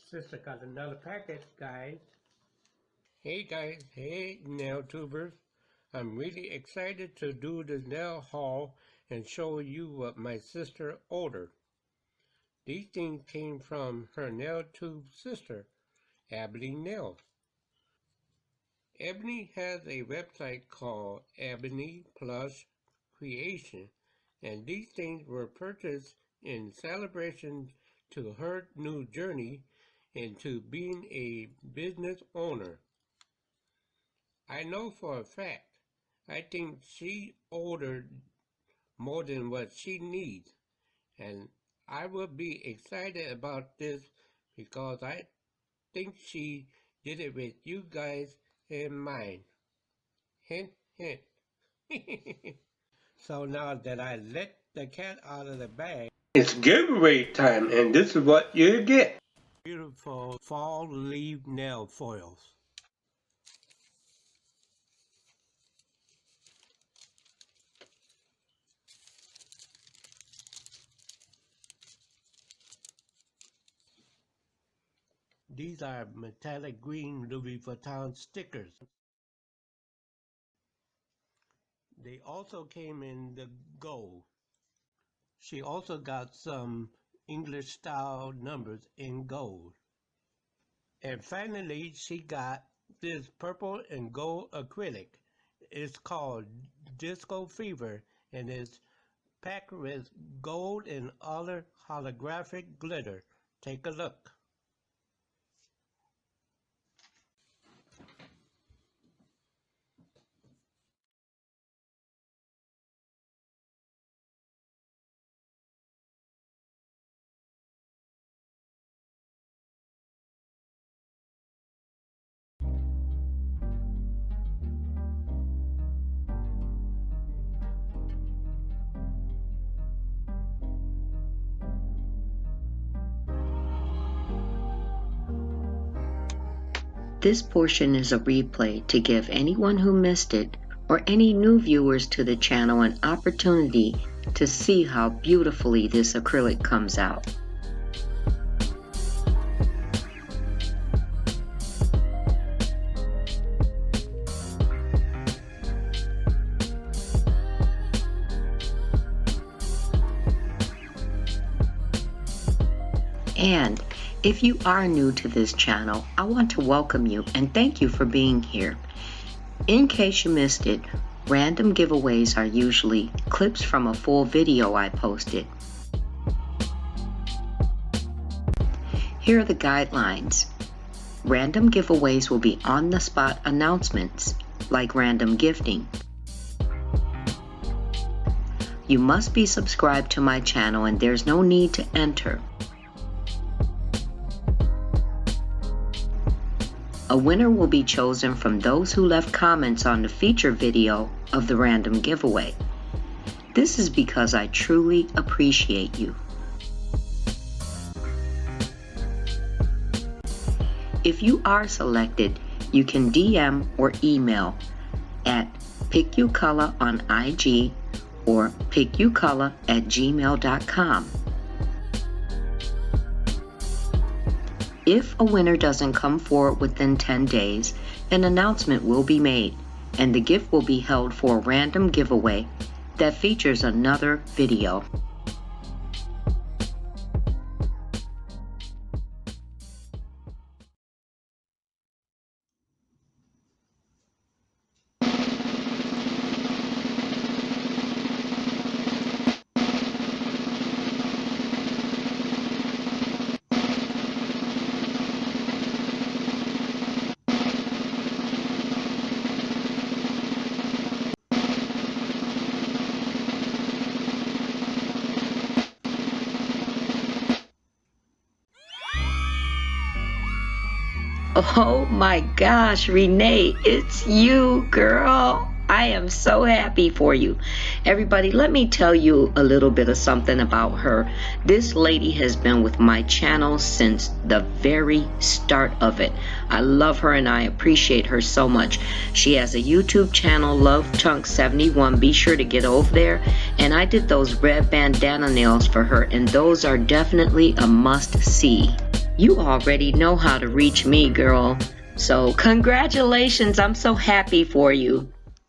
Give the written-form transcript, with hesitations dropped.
Sister got another package, guys. Hey guys, hey NailTubers. I'm really excited to do this nail haul and show you what my sister ordered. These things came from her NailTube sister, Ebonee Nails. Ebonee has a website called Ebonee Plush Creations, and these things were purchased in celebration to her new journey into being a business owner. I know for a fact, I think she ordered more than what she needs, and I will be excited about this because I think she did it with you guys in mind. Hint, hint. So now that I let the cat out of the bag, it's giveaway time, and this is what you get. Beautiful fall leaf nail foils. These are metallic green Louis Vuitton stickers. They also came in the gold. She also got some English style numbers in gold. And finally, she got this purple and gold acrylic. It's called Disco Fever, and it's packed with gold and other holographic glitter. Take a look. This portion is a replay to give anyone who missed it or any new viewers to the channel an opportunity to see how beautifully this acrylic comes out. And if you are new to this channel, I want to welcome you and thank you for being here. In case you missed it, random giveaways are usually clips from a full video I posted. Here are the guidelines. Random giveaways will be on-the-spot announcements, like random gifting. You must be subscribed to my channel and there's no need to enter. A winner will be chosen from those who left comments on the feature video of the random giveaway. This is because I truly appreciate you. If you are selected, you can DM or email at PickYouColor on IG or pickyoucolor@gmail.com. If a winner doesn't come forward within 10 days, an announcement will be made, and the gift will be held for a random giveaway that features another video. Oh my gosh, Renee, it's you, girl. I am so happy for you. Everybody, let me tell you a little bit of something about her. This lady has been with my channel since the very start of it. I love her and I appreciate her so much. She has a YouTube channel, LUVCHUNKS71. Be sure to get over there. And I did those red bandana nails for her, and those are definitely a must see. you already know how to reach me, girl. So congratulations, I'm so happy for you.